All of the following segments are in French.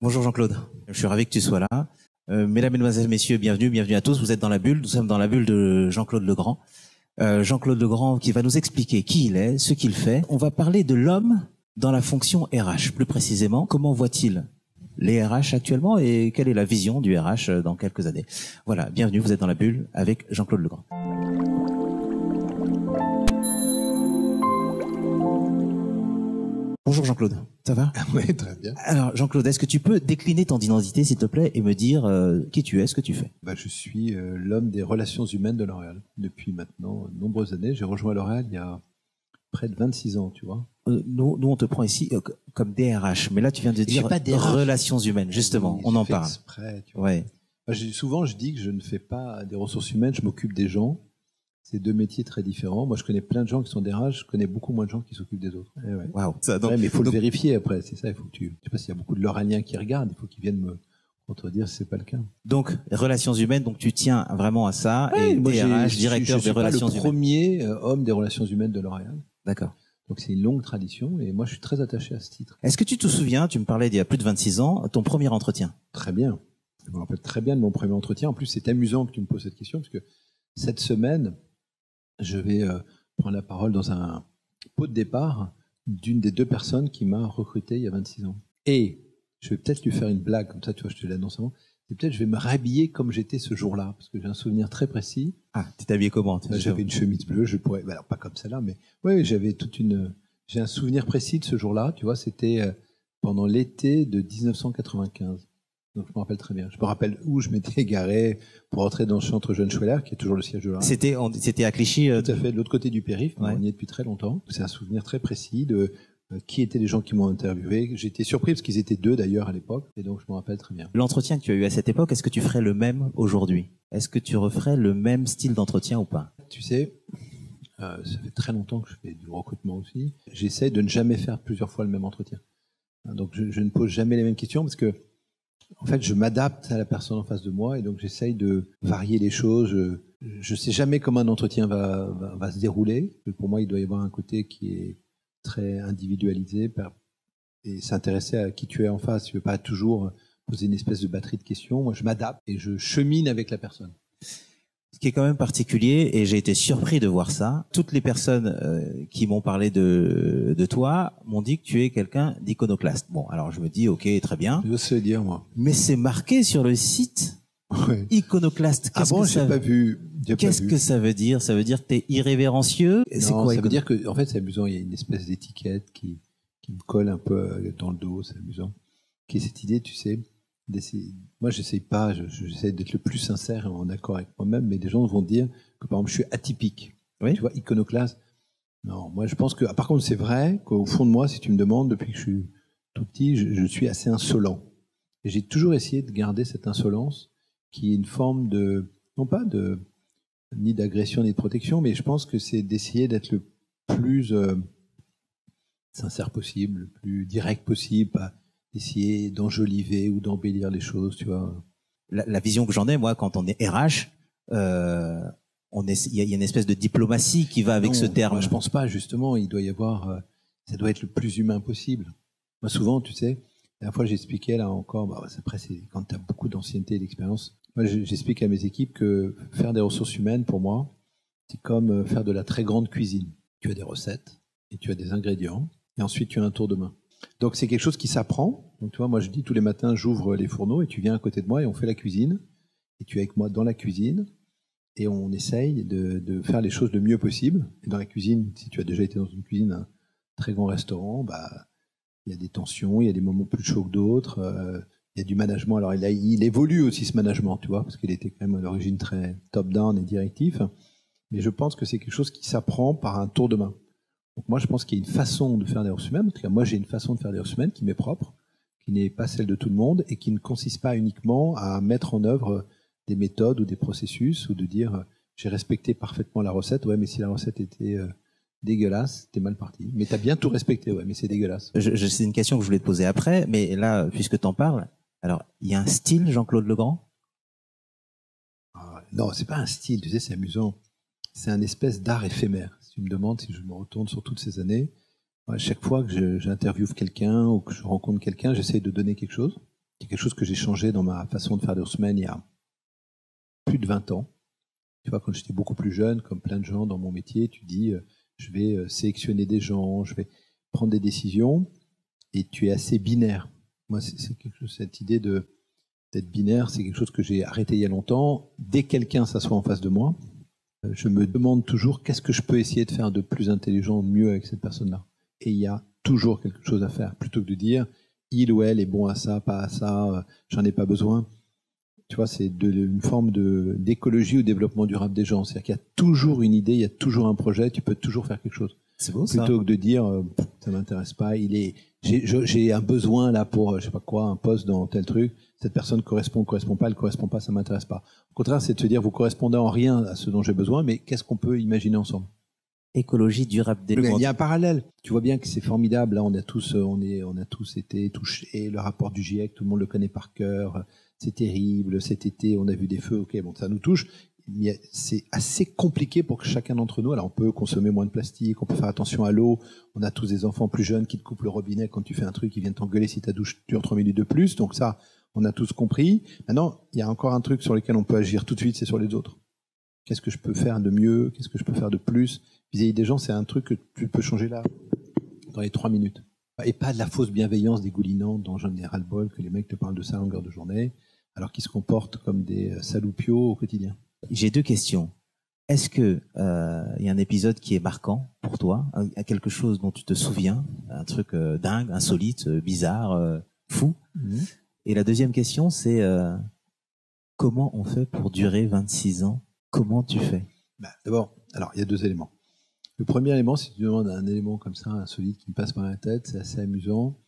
Bonjour Jean-Claude, je suis ravi que tu sois là. Mesdames, Mesdemoiselles, Messieurs, bienvenue à tous. Vous êtes dans la bulle, nous sommes dans la bulle de Jean-Claude Legrand. Jean-Claude Legrand qui va nous expliquer qui il est, ce qu'il fait. On va parler de l'homme dans la fonction RH. Plus précisément, comment voit-il les RH actuellement et quelle est la vision du RH dans quelques années. Voilà, bienvenue, vous êtes dans la bulle avec Jean-Claude Legrand. Bonjour Jean-Claude, ça va? Oui, très bien. Alors Jean-Claude, est-ce que tu peux décliner ton identité s'il te plaît et me dire qui tu es, ce que tu fais? Je suis l'homme des relations humaines de L'Oréal. Depuis maintenant de nombreuses années, j'ai rejoint L'Oréal il y a près de 26 ans, tu vois. Nous on te prend ici comme DRH, mais là tu viens de dire pas DRH. relations humaines, justement, Oui, on en fait parle. Exprès, tu vois. Ouais. Souvent, je dis que je ne fais pas des ressources humaines, je m'occupe des gens. C'est deux métiers très différents. Moi, je connais plein de gens qui sont DRH, je connais beaucoup moins de gens qui s'occupent des autres. Ouais. Waouh. Mais il faut le vérifier après, c'est ça. Il faut que je sais pas s'il y a beaucoup de L'Oréaliens qui regardent, il faut qu'ils viennent me contredire si c'est pas le cas. Donc relations humaines, donc tu tiens vraiment à ça et moi, DRH, directeur des relations humaines. Je suis le premier homme des relations humaines de L'Oréal. D'accord. Donc c'est une longue tradition et moi je suis très attaché à ce titre. Est-ce que tu te souviens, tu me parlais d'il y a plus de 26 ans, ton premier entretien? Très bien. Je me rappelle très bien de mon premier entretien. En plus, c'est amusant que tu me poses cette question parce que cette semaine, je vais prendre la parole dans un pot de départ d'une des deux personnes qui m'a recruté il y a 26 ans. Et je vais peut-être lui faire une blague, comme ça, tu vois, je te l'annonce avant. Et peut-être je vais me rhabiller comme j'étais ce jour-là, parce que j'ai un souvenir très précis. Ah, tu t'es habillé comment? J'avais une chemise bleue, je pourrais, alors pas comme celle-là, mais oui, j'ai un souvenir précis de ce jour-là, tu vois, c'était pendant l'été de 1995. Donc je me rappelle très bien. Je me rappelle où je m'étais égaré pour entrer dans le centre Jeune Schweller, qui est toujours le siège de L'Oréal. C'était à Clichy. Tout à fait, de l'autre côté du périph', Ouais. on y est depuis très longtemps. C'est un souvenir très précis de qui étaient les gens qui m'ont interviewé. J'étais surpris parce qu'ils étaient deux d'ailleurs à l'époque, et donc je me rappelle très bien. L'entretien que tu as eu à cette époque, est-ce que tu ferais le même aujourd'hui? Est-ce que tu referais le même style d'entretien ou pas? Tu sais, ça fait très longtemps que je fais du recrutement aussi. J'essaie de ne jamais faire plusieurs fois le même entretien. Donc je ne pose jamais les mêmes questions parce que en fait, je m'adapte à la personne en face de moi et donc j'essaye de varier les choses. Je sais jamais comment un entretien va se dérouler. Pour moi, il doit y avoir un côté qui est très individualisé et s'intéresser à qui tu es en face. Tu ne veux pas toujours poser une espèce de batterie de questions. Moi, je m'adapte et je chemine avec la personne. Ce qui est quand même particulier, et j'ai été surpris de voir ça, toutes les personnes qui m'ont parlé de toi m'ont dit que tu es quelqu'un d'iconoclaste. Bon, alors je me dis, ok, très bien. Je sais dire, moi. Mais c'est marqué sur le site Ouais. iconoclaste. J'ai pas vu. Qu'est-ce que ça veut dire? Ça veut dire que t'es irrévérencieux? C'est quoi? Ça veut dire que, en fait, c'est amusant. Il y a une espèce d'étiquette qui me colle un peu dans le dos. C'est amusant. Qui est cette idée, tu sais, d'essayer. Moi, j'essaye pas. J'essaie d'être le plus sincère et en accord avec moi-même. Mais des gens vont dire que, par exemple, je suis atypique. Oui. Tu vois, iconoclaste. Non, moi, je pense que. Par contre, c'est vrai qu'au fond de moi, si tu me demandes, depuis que je suis tout petit, je suis assez insolent. Et j'ai toujours essayé de garder cette insolence qui est une forme de, non pas de, ni d'agression ni de protection, mais je pense que c'est d'essayer d'être le plus sincère possible, le plus direct possible, pas essayer d'enjoliver ou d'embellir les choses, tu vois. La vision que j'en ai, moi, quand on est RH, il y a une espèce de diplomatie qui va avec ce terme. Moi, je pense pas, justement, il doit y avoir, ça doit être le plus humain possible. Moi, souvent, tu sais, la dernière fois, j'expliquais là encore, après, c'est quand tu as beaucoup d'ancienneté et d'expérience. Moi, j'explique à mes équipes que faire des ressources humaines, pour moi, c'est comme faire de la très grande cuisine. Tu as des recettes et tu as des ingrédients et ensuite tu as un tour de main. Donc, c'est quelque chose qui s'apprend. Donc, tu vois, moi, je dis tous les matins, j'ouvre les fourneaux et tu viens à côté de moi et on fait la cuisine. Et tu es avec moi dans la cuisine et on essaye de faire les choses le mieux possible. Et dans la cuisine, si tu as déjà été dans une cuisine, un très grand restaurant, il y a des tensions, il y a des moments plus chauds que d'autres. Il y a du management. Alors, il évolue aussi ce management, tu vois, parce qu'il était quand même à l'origine très top-down et directif. Mais je pense que c'est quelque chose qui s'apprend par un tour de main. Donc, moi, je pense qu'il y a une façon de faire des ressources humaines. En tout cas, moi, j'ai une façon de faire des ressources humaines qui m'est propre, qui n'est pas celle de tout le monde et qui ne consiste pas uniquement à mettre en œuvre des méthodes ou des processus ou de dire j'ai respecté parfaitement la recette. Ouais, mais si la recette était dégueulasse, t'es mal parti. Mais t'as bien tout respecté, ouais, mais c'est dégueulasse. C'est une question que je voulais te poser après, mais là, puisque t'en parles, alors, il y a un style, Jean-Claude Legrand? Non, c'est pas un style, tu sais, c'est amusant. C'est un espèce d'art éphémère. Si tu me demandes si je me retourne sur toutes ces années, à chaque fois que j'interviewe quelqu'un ou que je rencontre quelqu'un, j'essaie de donner quelque chose. C'est quelque chose que j'ai changé dans ma façon de faire des ressources humaines il y a plus de 20 ans. Tu vois, quand j'étais beaucoup plus jeune, comme plein de gens dans mon métier, tu dis, je vais sélectionner des gens, je vais prendre des décisions, et tu es assez binaire. Moi, c'est quelque chose, cette idée d'être binaire, c'est quelque chose que j'ai arrêté il y a longtemps. Dès que quelqu'un s'assoit en face de moi, je me demande toujours qu'est-ce que je peux essayer de faire de plus intelligent, mieux avec cette personne-là. Et il y a toujours quelque chose à faire, plutôt que de dire, il ou elle est bon à ça, pas à ça, j'en ai pas besoin. Tu vois, c'est une forme d'écologie ou développement durable des gens. C'est-à-dire qu'il y a toujours une idée, il y a toujours un projet, tu peux toujours faire quelque chose. C'est beau, ça. Plutôt que de dire, ça m'intéresse pas, j'ai un besoin là pour, je sais pas quoi, un poste dans tel truc, cette personne correspond pas, elle correspond pas, ça m'intéresse pas. Au contraire, c'est de se dire, vous correspondez en rien à ce dont j'ai besoin, mais qu'est-ce qu'on peut imaginer ensemble? Écologie durable des gens. Il y a un parallèle. Tu vois bien que c'est formidable. Là, on a tous été touchés. Le rapport du GIEC, tout le monde le connaît par cœur. C'est terrible. Cet été, on a vu des feux. Ok, bon, ça nous touche. Mais c'est assez compliqué pour que chacun d'entre nous. Alors, on peut consommer moins de plastique, on peut faire attention à l'eau. On a tous des enfants plus jeunes qui te coupent le robinet quand tu fais un truc, ils viennent t'engueuler si ta douche dure 3 minutes de plus. Donc ça, on a tous compris. Maintenant, il y a encore un truc sur lequel on peut agir tout de suite, c'est sur les autres. Qu'est-ce que je peux faire de mieux? Qu'est-ce que je peux faire de plus? Vis-à-vis des gens, c'est un truc que tu peux changer là, dans les 3 minutes. Et pas de la fausse bienveillance dégoulinante dont j'en ai ras-le-bol, que les mecs te parlent de ça à longueur de journée, alors qu'ils se comportent comme des saloupios au quotidien. J'ai 2 questions. Est-ce que y a un épisode qui est marquant pour toi, quelque chose dont tu te souviens, un truc dingue, insolite, bizarre, fou? Et la deuxième question, c'est comment on fait pour durer 26 ans? Comment tu fais? D'abord, alors il y a 2 éléments. Le premier élément, si tu demandes un élément comme ça, insolite, qui me passe par la tête, c'est assez amusant.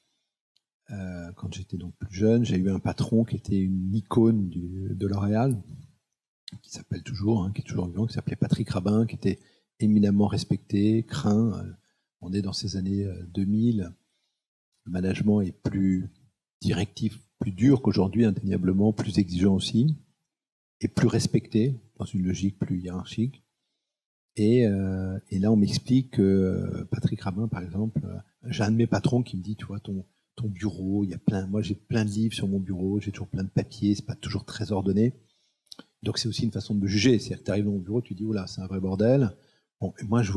Quand j'étais donc plus jeune, j'ai eu un patron qui était une icône de L'Oréal, qui s'appelle toujours, qui est toujours vivant, qui s'appelait Patrick Rabin, qui était éminemment respecté, craint. On est dans ces années 2000. Le management est plus directif, plus dur qu'aujourd'hui, indéniablement, plus exigeant aussi, et plus respecté, dans une logique plus hiérarchique. Et là, on m'explique que Patrick Rabin, par exemple, j'ai un de mes patrons qui me dit, tu vois, ton bureau, moi j'ai plein de livres sur mon bureau, j'ai toujours plein de papiers, c'est pas toujours très ordonné. Donc c'est aussi une façon de me juger. C'est-à-dire que tu arrives dans mon bureau, tu dis, oula, c'est un vrai bordel. Bon, et moi, je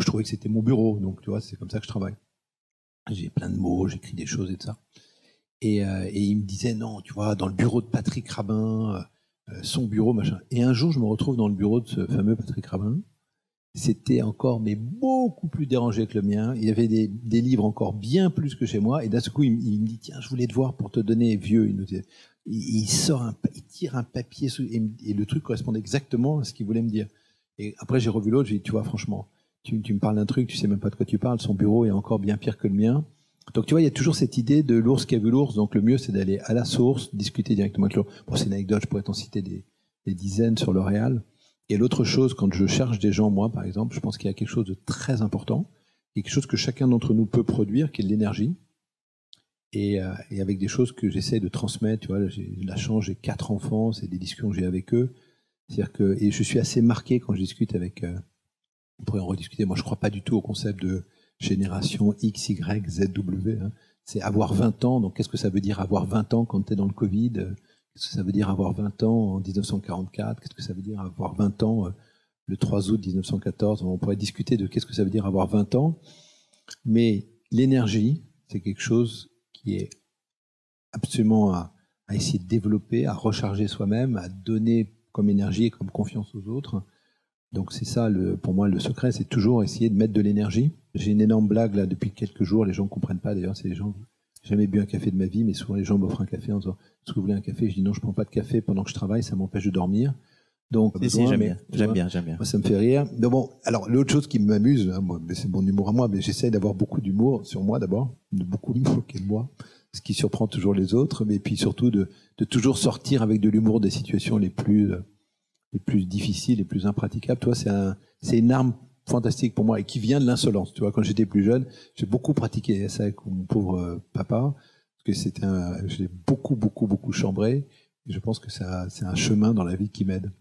trouvais que c'était mon bureau, donc tu vois, c'est comme ça que je travaille. J'ai plein de mots, j'écris des choses et tout ça. Et il me disait, non, tu vois, dans le bureau de Patrick Rabin, son bureau, machin. Et un jour, je me retrouve dans le bureau de ce fameux Patrick Rabin. C'était encore, mais beaucoup plus dérangé que le mien. Il y avait des livres encore bien plus que chez moi. Et d'un seul coup, il me dit, tiens, je voulais te voir pour te donner, vieux. Il tire un papier et le truc correspondait exactement à ce qu'il voulait me dire. Et après, j'ai revu l'autre, j'ai dit, tu vois, franchement, tu me parles d'un truc, tu sais même pas de quoi tu parles. Son bureau est encore bien pire que le mien. Donc, tu vois, il y a toujours cette idée de l'ours qui a vu l'ours. Donc, le mieux, c'est d'aller à la source, discuter directement avec l'ours. Bon, c'est une anecdote, je pourrais t'en citer des dizaines sur L'Oréal. Et l'autre chose, quand je cherche des gens, moi, par exemple, je pense qu'il y a quelque chose de très important, quelque chose que chacun d'entre nous peut produire, qui est de l'énergie. Et avec des choses que j'essaie de transmettre, tu vois, j'ai la chance, j'ai 4 enfants, c'est des discussions que j'ai avec eux. C'est-à-dire et je suis assez marqué quand je discute avec, on pourrait en rediscuter, moi je crois pas du tout au concept de génération X, Y, Z, W. C'est avoir 20 ans, donc qu'est-ce que ça veut dire avoir 20 ans quand tu es dans le Covid? Qu'est-ce que ça veut dire avoir 20 ans en 1944? Qu'est-ce que ça veut dire avoir 20 ans le 3 août 1914? On pourrait discuter de qu'est-ce que ça veut dire avoir 20 ans. Mais l'énergie, c'est quelque chose qui est absolument à essayer de développer, à recharger soi-même, à donner comme énergie et comme confiance aux autres. Donc c'est ça, pour moi, le secret, c'est toujours essayer de mettre de l'énergie. J'ai une énorme blague là depuis quelques jours, les gens ne comprennent pas d'ailleurs, c'est les gens... J'ai jamais bu un café de ma vie, mais souvent les gens m'offrent un café en disant « Est-ce que vous voulez un café ?» Je dis « Non, je prends pas de café pendant que je travaille, ça m'empêche de dormir. » Donc, j'aime bien. Moi, ça me fait rire. Mais bon, alors l'autre chose qui m'amuse, moi, c'est mon humour à moi, mais j'essaie d'avoir beaucoup d'humour sur moi d'abord, beaucoup d'humour qui est de moi, ce qui surprend toujours les autres, mais puis surtout de toujours sortir avec de l'humour des situations les plus difficiles, les plus impraticables. Toi, c'est une arme fantastique pour moi et qui vient de l'insolence. Tu vois, quand j'étais plus jeune, j'ai beaucoup pratiqué ça avec mon pauvre papa, parce que je l'ai beaucoup chambré. Et je pense que c'est un chemin dans la vie qui m'aide.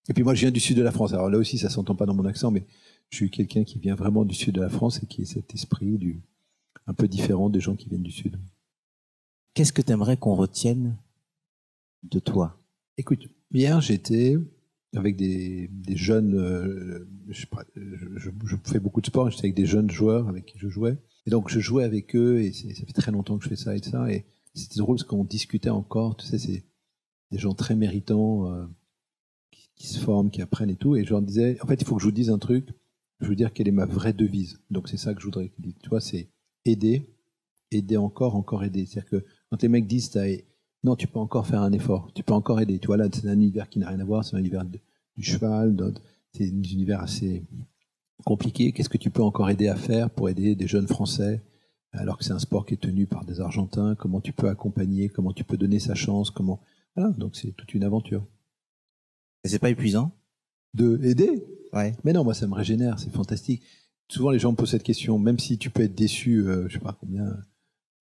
Et puis moi, je viens du sud de la France. Alors là aussi, ça s'entend pas dans mon accent, mais je suis quelqu'un qui vient vraiment du sud de la France et qui est cet esprit un peu différent des gens qui viennent du sud. Qu'est-ce que tu aimerais qu'on retienne de toi? Écoute, hier, j'étais avec des jeunes, je fais beaucoup de sport, j'étais avec des jeunes joueurs avec qui je jouais. Et donc, je jouais avec eux, et ça fait très longtemps que je fais ça et ça. Et c'était drôle parce qu'on discutait encore, tu sais, c'est des gens très méritants, qui se forment, qui apprennent et tout. Et je leur disais, en fait, il faut que je vous dise un truc, je veux dire quelle est ma vraie devise. Donc, c'est ça que je voudrais que tu dises. Tu vois, c'est aider, aider encore, encore aider. C'est-à-dire que quand les mecs disent, non, tu peux encore faire un effort, tu peux encore aider. Tu vois, là, c'est un univers qui n'a rien à voir, c'est un univers du cheval, c'est un univers assez compliqué. Qu'est-ce que tu peux encore aider à faire pour aider des jeunes Français, alors que c'est un sport qui est tenu par des Argentins? Comment tu peux accompagner, comment tu peux donner sa chance, comment... Voilà, donc c'est toute une aventure. Et c'est pas épuisant? De aider? Ouais. Mais non, moi, ça me régénère, c'est fantastique. Souvent, les gens me posent cette question, même si tu peux être déçu, je sais pas combien...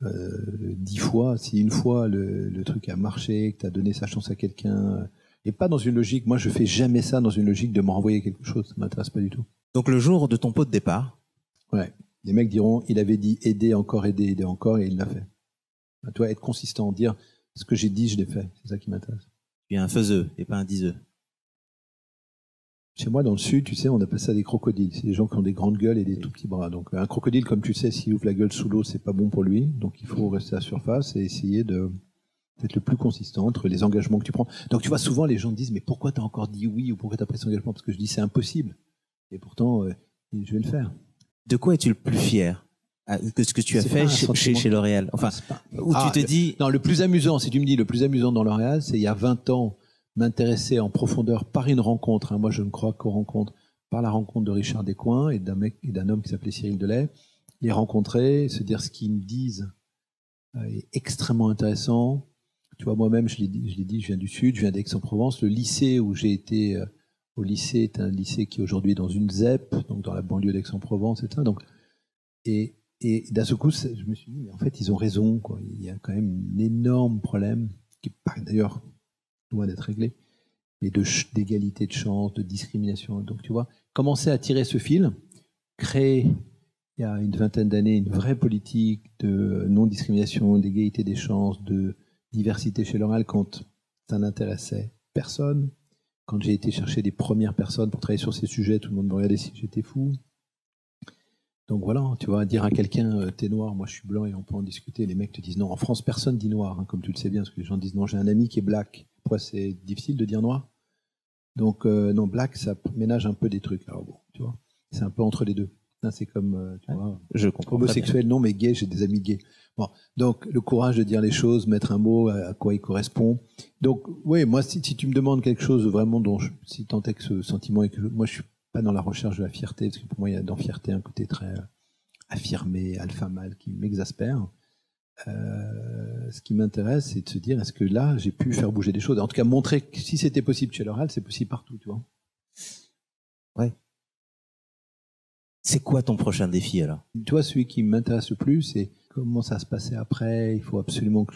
10 fois, si une fois le truc a marché, que tu as donné sa chance à quelqu'un, et pas dans une logique, moi je fais jamais ça dans une logique de me renvoyer quelque chose, ça m'intéresse pas du tout. Donc le jour de ton pot de départ, ouais, les mecs diront, il avait dit aider encore, aider encore, et il l'a fait. Toi, être consistant, dire ce que j'ai dit, je l'ai fait, c'est ça qui m'intéresse. tu es un faiseux et pas un diseux. Chez moi, dans le sud, tu sais, on appelle ça des crocodiles. C'est des gens qui ont des grandes gueules et des tout petits bras. Donc, un crocodile, comme tu sais, s'il ouvre la gueule sous l'eau, c'est pas bon pour lui. Donc, il faut rester à la surface et essayer d'être le plus consistant entre les engagements que tu prends. Donc, tu vois, souvent, les gens disent, mais pourquoi t'as encore dit oui ou pourquoi t'as pris cet engagement? Parce que je dis, c'est impossible. Et pourtant, je vais le faire. De quoi es-tu le plus fier que ce que tu as fait chez L'Oréal? Enfin, où tu te dis... Non, le plus amusant, si tu me dis le plus amusant dans L'Oréal, c'est il y a 20 ans, m'intéresser en profondeur par une rencontre. Moi, je ne crois qu'aux rencontres, par la rencontre de Richard Descoings et d'un homme qui s'appelait Cyril Delay. Les rencontrer, se dire ce qu'ils me disent est extrêmement intéressant. Tu vois, moi-même, je l'ai dit, je viens du Sud, je viens d'Aix-en-Provence. Le lycée où j'ai été au lycée est un lycée qui aujourd'hui est dans une ZEP, donc dans la banlieue d'Aix-en-Provence, etc. Donc, et d'un seul coup, je me suis dit, mais en fait, ils ont raison, quoi. Il y a quand même un énorme problème, qui est d'ailleurs loin d'être réglé, mais d'égalité de chance, de discrimination. Donc, tu vois, commencer à tirer ce fil, créer, il y a une vingtaine d'années, une vraie politique de non-discrimination, d'égalité des chances, de diversité chez L'Oréal, quand ça n'intéressait personne. Quand j'ai été chercher des premières personnes pour travailler sur ces sujets, tout le monde me regardait si j'étais fou. Donc voilà, tu vois, dire à quelqu'un, t'es noir, moi je suis blanc et on peut en discuter. Les mecs te disent non. En France, personne dit noir, hein, comme tu le sais bien, parce que les gens disent non, j'ai un ami qui est black. Pourquoi c'est difficile de dire noir? Donc non, black, ça ménage un peu des trucs. Alors bon, tu vois, c'est un peu entre les deux. C'est comme, tu vois, je comprends homosexuel, non, mais gay, j'ai des amis gays. Bon, donc le courage de dire les choses, mettre un mot à quoi il correspond. Donc oui, moi, si tu me demandes quelque chose vraiment dont, si tant est que ce sentiment est que moi je suis pas dans la recherche de la fierté, parce que pour moi il y a dans fierté un côté très affirmé, alpha mâle qui m'exaspère. Ce qui m'intéresse, c'est de se dire, est-ce que là, j'ai pu faire bouger des choses? En tout cas, montrer que si c'était possible chez L'Oréal, c'est possible partout, tu vois. Ouais. C'est quoi ton prochain défi, alors? Tu vois, celui qui m'intéresse le plus, c'est comment ça se passait après. Il faut absolument que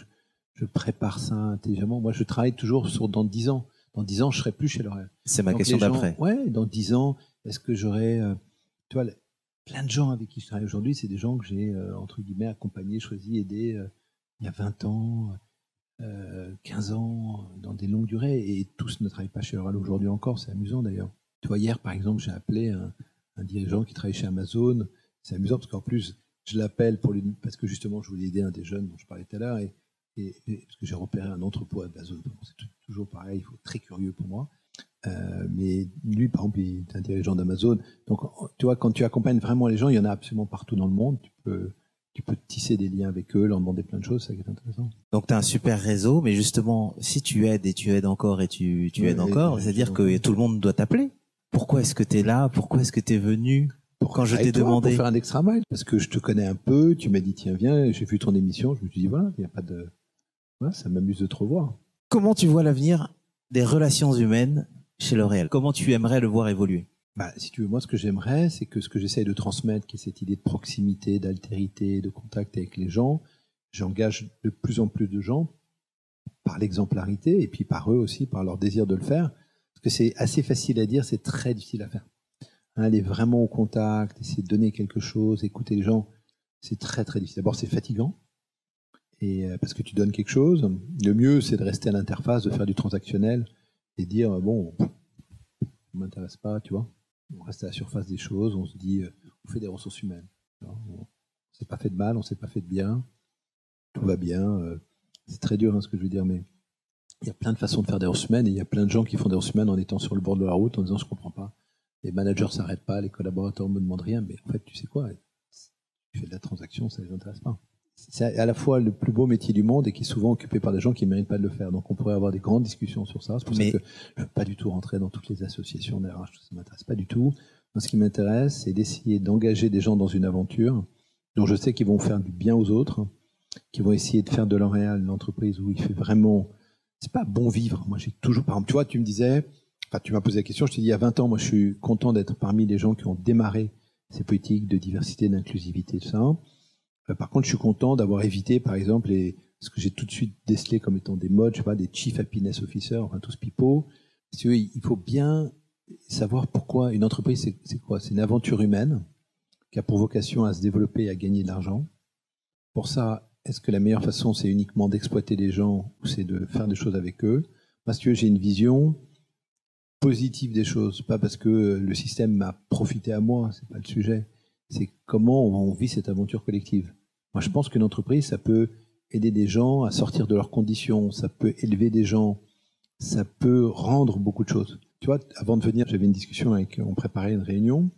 je prépare ça intelligemment. Moi, je travaille toujours sur dans 10 ans. Dans 10 ans, je serai plus chez L'Oréal. C'est ma question d'après. Ouais, dans 10 ans, est-ce que j'aurai... tu vois, plein de gens avec qui je travaille aujourd'hui, c'est des gens que j'ai, entre guillemets, accompagnés, choisis, aidés il y a 20 ans, 15 ans, dans des longues durées. Et tous ne travaillent pas chez L'Oréal aujourd'hui encore. C'est amusant, d'ailleurs. Tu vois, hier, par exemple, j'ai appelé un dirigeant qui travaille chez Amazon. C'est amusant parce qu'en plus, je l'appelle parce que justement, je voulais aider un des jeunes dont je parlais tout à l'heure et parce que j'ai repéré un entrepôt à Amazon. C'est toujours pareil, il faut être très curieux pour moi. Mais lui, par exemple, il est un dirigeant d'Amazon. Donc, tu vois, quand tu accompagnes vraiment les gens, il y en a absolument partout dans le monde. Tu peux tisser des liens avec eux, leur demander plein de choses, ça qui est intéressant. Donc, tu as un super réseau, mais justement, si tu aides et tu aides encore et tu aides encore, c'est-à-dire que tout le monde doit t'appeler. Pourquoi est-ce que tu es là? Pourquoi est-ce que tu es venu? Quand je t'ai demandé. Pour faire un extra mile, parce que je te connais un peu, tu m'as dit tiens viens, j'ai vu ton émission, je me suis dit voilà, il n'y a pas de, voilà, ça m'amuse de te revoir. Comment tu vois l'avenir des relations humaines chez L'Oréal? Comment tu aimerais le voir évoluer? Si tu veux, moi ce que j'aimerais, c'est que ce que j'essaye de transmettre, qui est cette idée de proximité, d'altérité, de contact avec les gens, j'engage de plus en plus de gens par l'exemplarité et puis par eux aussi, par leur désir de le faire, parce que c'est assez facile à dire, c'est très difficile à faire. Aller vraiment au contact, essayer de donner quelque chose, écouter les gens, c'est très très difficile. D'abord, c'est fatigant. Et parce que tu donnes quelque chose. Le mieux, c'est de rester à l'interface, de faire du transactionnel et dire bon, ça m'intéresse pas, tu vois. On reste à la surface des choses, on se dit, on fait des ressources humaines. On s'est pas fait de mal, on s'est pas fait de bien, tout va bien. C'est très dur, hein, ce que je veux dire, mais il y a plein de façons de faire des ressources humaines et il y a plein de gens qui font des ressources humaines en étant sur le bord de la route, en disant je comprends pas. Les managers s'arrêtent pas, les collaborateurs me demandent rien, mais en fait, tu sais quoi, tu fais de la transaction, ça les intéresse pas. C'est à la fois le plus beau métier du monde et qui est souvent occupé par des gens qui ne méritent pas de le faire. Donc on pourrait avoir des grandes discussions sur ça. C'est pour ça que je ne veux pas du tout rentrer dans toutes les associations d'RH, ça ne m'intéresse pas du tout. Moi, ce qui m'intéresse, c'est d'essayer d'engager des gens dans une aventure dont je sais qu'ils vont faire du bien aux autres, qui vont essayer de faire de L'Oréal une entreprise où il fait vraiment... C'est pas bon vivre. Moi, j'ai toujours... Par exemple, tu vois, tu me disais... Enfin, tu m'as posé la question, je t'ai dit il y a 20 ans, moi je suis content d'être parmi les gens qui ont démarré ces politiques de diversité, d'inclusivité, tout ça. Par contre, je suis content d'avoir évité, par exemple, ce que j'ai tout de suite décelé comme étant des modes, je sais pas, des Chief Happiness Officers, enfin tous pipeaux. Parce que il faut bien savoir pourquoi une entreprise, c'est quoi? C'est une aventure humaine qui a pour vocation à se développer et à gagner de l'argent. Pour ça, est-ce que la meilleure façon, c'est uniquement d'exploiter les gens ou c'est de faire des choses avec eux? Parce que j'ai une vision positive des choses, pas parce que le système m'a profité à moi, c'est pas le sujet. C'est comment on vit cette aventure collective. Moi, je pense qu'une entreprise, ça peut aider des gens à sortir de leurs conditions, ça peut élever des gens, ça peut rendre beaucoup de choses. Tu vois, avant de venir, j'avais une discussion on préparait une réunion,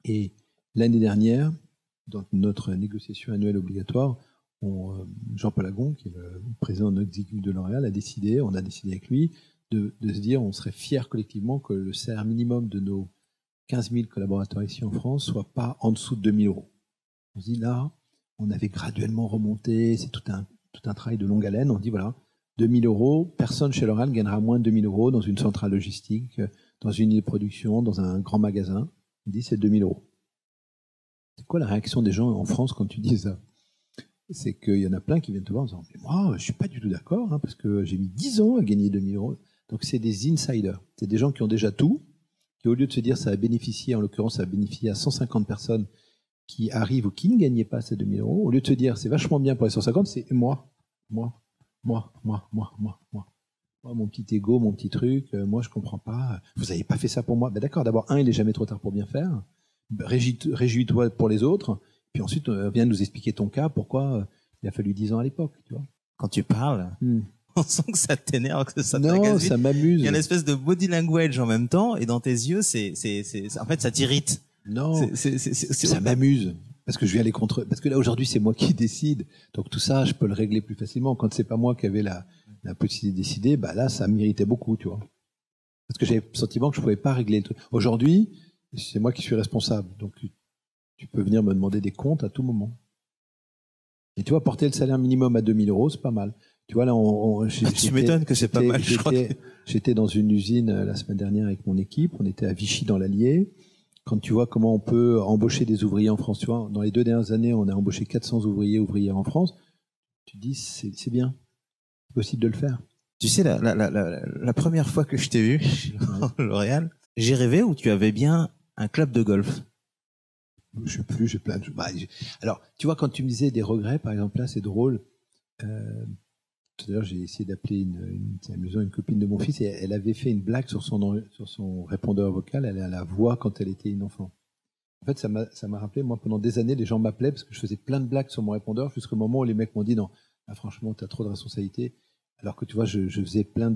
et l'année dernière, dans notre négociation annuelle obligatoire, Jean-Paul Agon, qui est le président exécutif de L'Oréal, on a décidé avec lui de se dire on serait fiers collectivement que le salaire minimum de nos 15 000 collaborateurs ici en France soit pas en dessous de 2 000 euros. On se dit là, on avait graduellement remonté, c'est tout un travail de longue haleine. On dit voilà, 2 000 euros, personne chez L'Oréal gagnera moins de 2 000 euros dans une centrale logistique, dans une unité de production, dans un grand magasin. On dit c'est 2 000 euros. C'est quoi la réaction des gens en France quand tu dis ça? C'est qu'il y en a plein qui viennent te voir en disant mais moi, je suis pas du tout d'accord, hein, parce que j'ai mis 10 ans à gagner 2 000 euros. Donc c'est des insiders, c'est des gens qui ont déjà tout, qui au lieu de se dire ça a bénéficié, en l'occurrence ça a bénéficié à 150 personnes qui arrivent ou qui ne gagnaient pas ces 2 000 euros, au lieu de se dire c'est vachement bien pour les 150, c'est moi, mon petit ego, mon petit truc, moi je comprends pas, vous n'avez pas fait ça pour moi. Ben d'accord, d'abord il n'est jamais trop tard pour bien faire, réjouis-toi pour les autres, puis ensuite viens nous expliquer ton cas, pourquoi il a fallu 10 ans à l'époque, tu vois. Quand tu parles, on sent que ça t'énerve, que ça t'agace. Non, ça m'amuse. Il y a une espèce de body language en même temps, et dans tes yeux, en fait, ça t'irrite. Non, ça m'amuse. Parce que je viens les contre. Parce que là, aujourd'hui, c'est moi qui décide. Donc tout ça, je peux le régler plus facilement. Quand c'est pas moi qui avais la possibilité de décider, bah là, ça m'irritait beaucoup, tu vois. Parce que j'avais le sentiment que je pouvais pas régler le truc. Aujourd'hui, c'est moi qui suis responsable. Donc tu peux venir me demander des comptes à tout moment. Et tu vois, porter le salaire minimum à 2 000 euros, c'est pas mal. Tu vois, là, tu m'étonnes que c'est pas mal, je crois. J'étais dans une usine la semaine dernière avec mon équipe. On était à Vichy dans l'Allier. Quand tu vois comment on peut embaucher des ouvriers en France, tu vois, dans les 2 dernières années, on a embauché 400 ouvrières en France. Tu te dis, c'est bien. C'est possible de le faire. Tu sais, la première fois que je t'ai vu chez L'Oréal, j'ai rêvé où tu avais bien un club de golf. Je sais plus, j'ai plein de choses. Alors, tu vois, quand tu me disais des regrets, par exemple, là, c'est drôle. Tout à l'heure, j'ai essayé d'appeler c'est amusant, une copine de mon fils, et elle avait fait une blague sur son répondeur vocal. Elle a la voix quand elle était une enfant. En fait, ça m'a rappelé, moi, pendant des années, les gens m'appelaient parce que je faisais plein de blagues sur mon répondeur, jusqu'au moment où les mecs m'ont dit non, là, franchement, t'as trop de responsabilités. Alors que tu vois, je faisais plein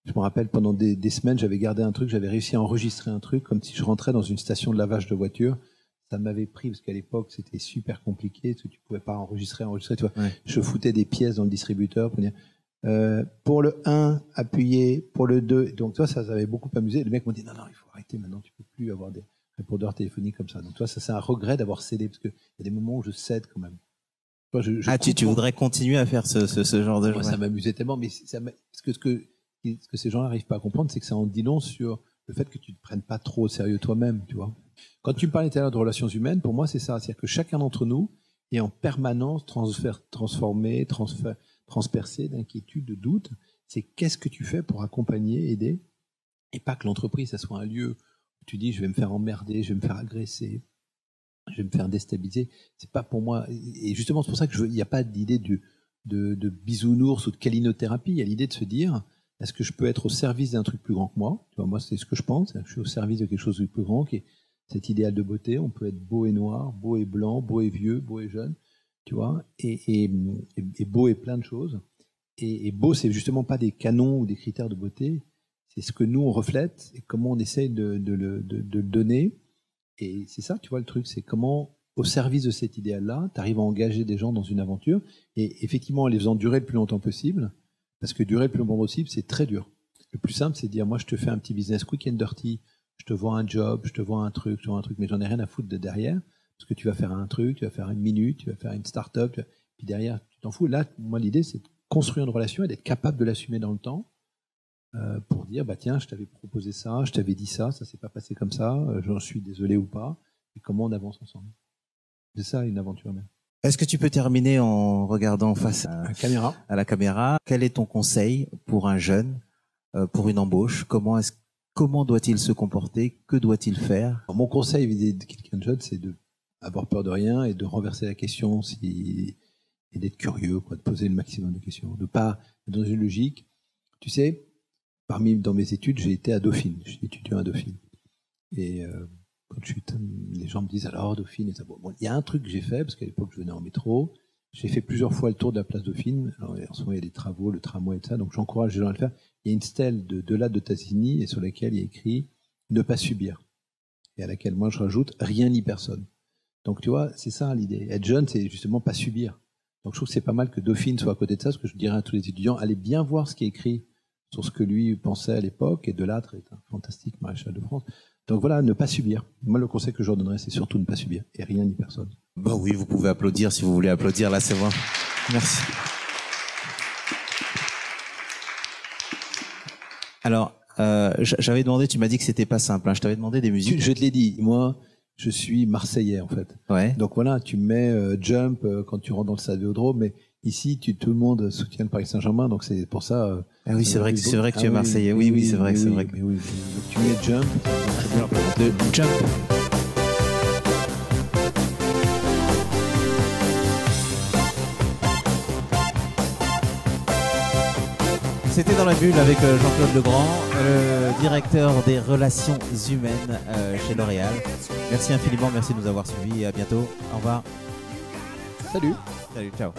je me rappelle, pendant des semaines, j'avais gardé un truc, j'avais réussi à enregistrer un truc, comme si je rentrais dans une station de lavage de voiture. Ça m'avait pris, parce qu'à l'époque, c'était super compliqué, parce que tu pouvais pas enregistrer, tu vois. Ouais. Je foutais des pièces dans le distributeur pour dire, pour le 1, appuyez, pour le 2. Donc, toi, ça avait beaucoup amusé. Les mecs m'ont dit, non, il faut arrêter maintenant, tu peux plus avoir des répondeurs téléphoniques comme ça. Donc, toi, ça, c'est un regret d'avoir cédé, parce qu'il y a des moments où je cède quand même. Toi, tu voudrais continuer à faire ce genre de choses. Ça m'amusait tellement, mais parce que ce que ces gens n'arrivent pas à comprendre, c'est que ça en dit long sur le fait que tu ne te prennes pas trop au sérieux toi-même, tu vois. Quand tu me parlais tout à l'heure de relations humaines, pour moi, c'est ça. C'est-à-dire que chacun d'entre nous est en permanence transformé, transpercé d'inquiétudes, de doutes. C'est qu'est-ce que tu fais pour accompagner, aider, et pas que l'entreprise, ça soit un lieu où tu dis, je vais me faire emmerder, je vais me faire agresser, je vais me faire déstabiliser. C'est pas pour moi. Et justement, c'est pour ça qu'il n'y a pas d'idée de bisounours ou de câlinothérapie. Il y a l'idée de se dire, est-ce que je peux être au service d'un truc plus grand que moi? Tu vois, moi, c'est ce que je pense. Je suis au service de quelque chose de plus grand, qui est cet idéal de beauté. On peut être beau et noir, beau et blanc, beau et vieux, beau et jeune, tu vois, et beau et plein de choses. Et beau, c'est justement pas des canons ou des critères de beauté. C'est ce que nous, on reflète et comment on essaye de le donner. Et c'est ça, tu vois, le truc, c'est comment, au service de cet idéal-là, tu arrives à engager des gens dans une aventure, et effectivement, en les faisant durer le plus longtemps possible, parce que durer le plus longtemps possible, c'est très dur. Le plus simple, c'est de dire, moi, je te fais un petit business quick and dirty, je te vends un job, je te vends un truc, mais j'en ai rien à foutre de derrière, parce que tu vas faire un truc, tu vas faire une minute, tu vas faire une start-up, puis derrière, tu t'en fous. Là, moi, l'idée, c'est de construire une relation et d'être capable de l'assumer dans le temps, pour dire, bah tiens, je t'avais proposé ça, je t'avais dit ça, ça s'est pas passé comme ça, j'en suis désolé ou pas, et comment on avance ensemble. C'est ça, une aventure humaine. Est-ce que tu peux terminer en regardant face à la caméra? Quel est ton conseil pour un jeune, pour une embauche? Comment doit-il se comporter? Que doit-il faire? Alors, mon conseil vis-à-vis de quelqu'un de jeune, c'est de avoir peur de rien et de renverser la question et d'être curieux, quoi, de poser le maximum de questions, de pas être dans une logique. Tu sais, dans mes études, j'ai été à Dauphine, j'ai étudié à Dauphine. Et quand les gens me disent alors Dauphine, et ça, bon, il y a un truc que j'ai fait, parce qu'à l'époque je venais en métro, j'ai fait plusieurs fois le tour de la place Dauphine. Alors, en ce moment il y a des travaux, le tramway et tout ça, donc j'encourage les gens à le faire. Il y a une stèle de là de Tassigny, et sur laquelle il y a écrit ne pas subir, et à laquelle moi je rajoute rien ni personne. Donc tu vois, c'est ça l'idée. Être jeune, c'est justement pas subir. Donc je trouve que c'est pas mal que Dauphine soit à côté de ça, parce que je dirais à tous les étudiants, allez bien voir ce qui est écrit sur ce que lui pensait à l'époque, et Delattre est un fantastique maréchal de France. Donc voilà, ne pas subir. Moi, le conseil que je leur donnerais, c'est surtout ne pas subir, et rien ni personne. Bah oui, vous pouvez applaudir si vous voulez applaudir, là c'est bon. Merci. Alors, j'avais demandé, tu m'as dit que c'était pas simple, hein, je t'avais demandé des musiques. Je te l'ai dit, moi, je suis Marseillais en fait. Ouais. Donc voilà, tu mets Jump quand tu rentres dans le stade Vélodrome, mais ici, tout le monde soutient le Paris Saint-Germain, donc c'est pour ça. Ah oui, c'est vrai que tu es Marseillais. Oui, c'est vrai. Donc tu mets Jump. De Jump. C'était dans la bulle avec Jean-Claude Legrand, le directeur des relations humaines chez L'Oréal. Merci infiniment, merci de nous avoir suivis et à bientôt. Au revoir. Salut. Salut, ciao.